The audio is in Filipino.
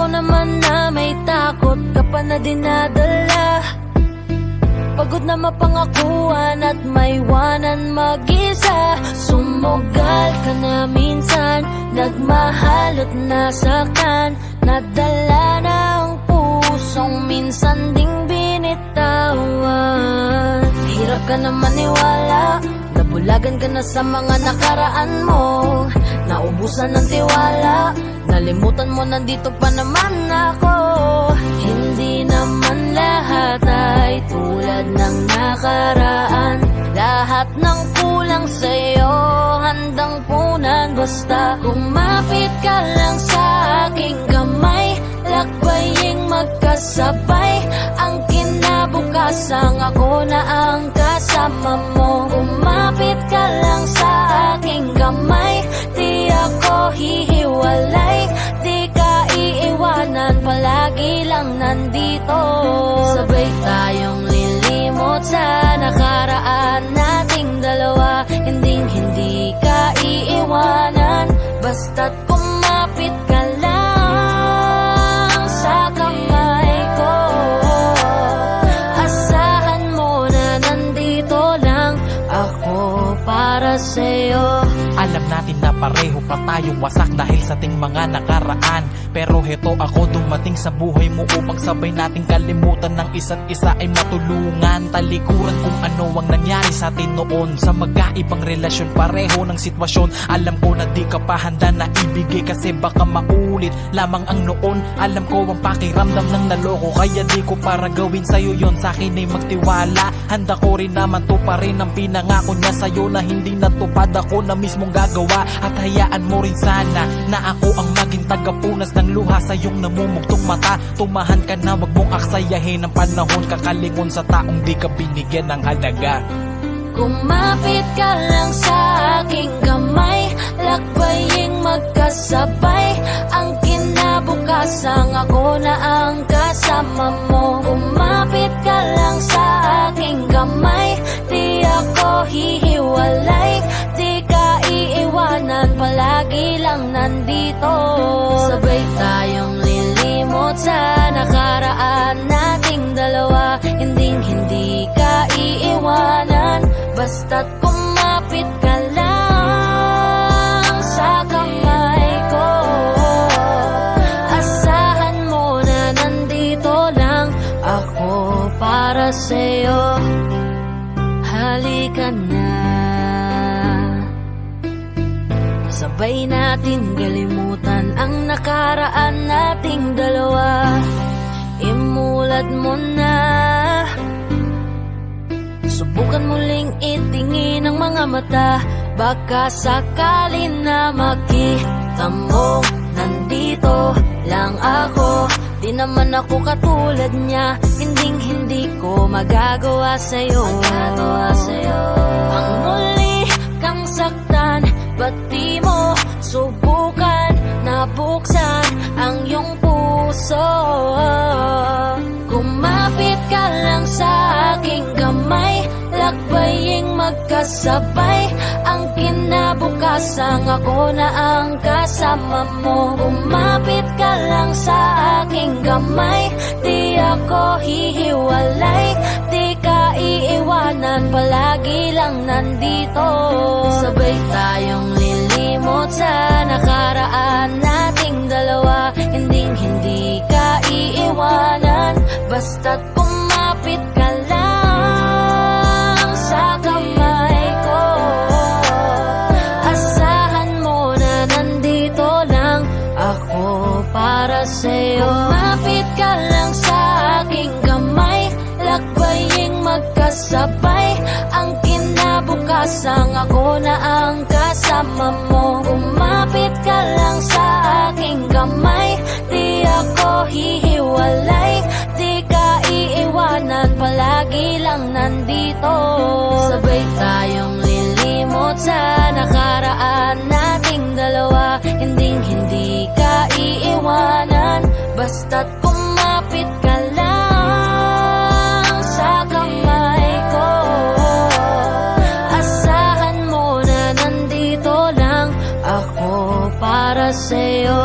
ko naman na may takot ka pa na dinadala. Pagod na mapangakuan at maiwanan mag-isa. Sumugal ka na minsan, nagmahal at nasaktan. Nadala na ang pusong minsan ding binitawan. Hirap ka na maniwala, nabulagan ka na sa mga nakaraan mo. Naubusan ng tiwala, nalimutan mo nandito pa naman ako. Hindi naman lahat ay tulad ng nakaraan. Lahat ng kulang sa'yo handang punan. Basta kumapit ka lang sa aking kamay, lakbaying magkasabay. Ang kinabukasan ako na ang kasama mo. Kumapit ka lang sa aking kamay, di ako hihiwalay. Di ka iiwanan, palagi lang nandito. Sabay tayong lilimot sa nakaraan nating dalawa. Hindi ka iiwanan, basta't kumapit ka lang sa kamay ko. Asahan mo na nandito lang ako para sa'yo. Alam natin na pareho pa tayong wasak dahil sa ating mga nakaraan. Pero heto ako dumating sa buhay mo upang sabay nating kalimutan ng isa't isa ay matulungan. Talikuran kung ano ang nangyari sa atin noon. Sa magkaibang relasyon, pareho ng sitwasyon. Alam ko na di ka pa handa na ibigay kasi baka maulit lamang ang noon. Alam ko ang pakiramdam ng naloko, kaya di ko para gawin sa'yo yon. Sa akin ay magtiwala, handa ko rin naman to pa rin ang pinangako niya sa'yo na hindi natupad. Ako na mismong gagawa at hayaan mo rin sana na ako ang maging tagapunas ng luha sa iyong namumugtong mata. Tumahan ka na, wag mong aksayahin ang panahon. Kakalingon sa taong di ka binigyan ng halaga. Kumapit ka lang sa aking kamay, lakbaying magkasabay. Ang kinabukasan ako na ang kasama mo. Kumapit ka lang sa aking kamay, di ako hihiwalay. Di ka iiwanan, palagi lang nandito. Sabay tayong lilimot sa nakaraan nating dalawa. Hindi ka iiwanan, basta't kumapit ka lang sa kamay ko. Asahan mo na nandito lang ako para sa'yo. Halika na, sabay natin kalimutan ang nakaraan nating dalawa. Imulat mo na, subukan muling itingin ang mga mata. Baka sakali na makita mo nandito lang ako. Di naman ako katulad niya, hindi ko magagawa sa'yo. Ang muli kang saktan, ba't di mo subukan na buksan ang iyong puso? Kumapit ka lang sa aking kamay, lakbaying magkasabay. Ang kinabukasan ako na ang kasama mo. Kumapit ka lang sa aking kamay, di ako hihiwalay. Di ka iiwanan, palagi lang nandito. Sabay tayong lilimot sa nakaraan nating dalawa. Hindi ka iiwanan, basta't kumapit ka lang sa kamay ko. Asahan mo na nandito lang ako para sa'yo. Kumapit ka lang sa aking kamay, lakbaying magkasabay. Ang kinabukasan ako na ang kasama mo. Kumapit ka lang sa aking kamay, di ako hihiwalay. Di ka iiwanan, palagi lang nandito. Sabay tayong lilimot sa nakaraan nating dalawa. Hindi ka iiwanan, basta't kumapit ka lang sa kamay ko. Asahan mo na nandito lang ako para sa'yo.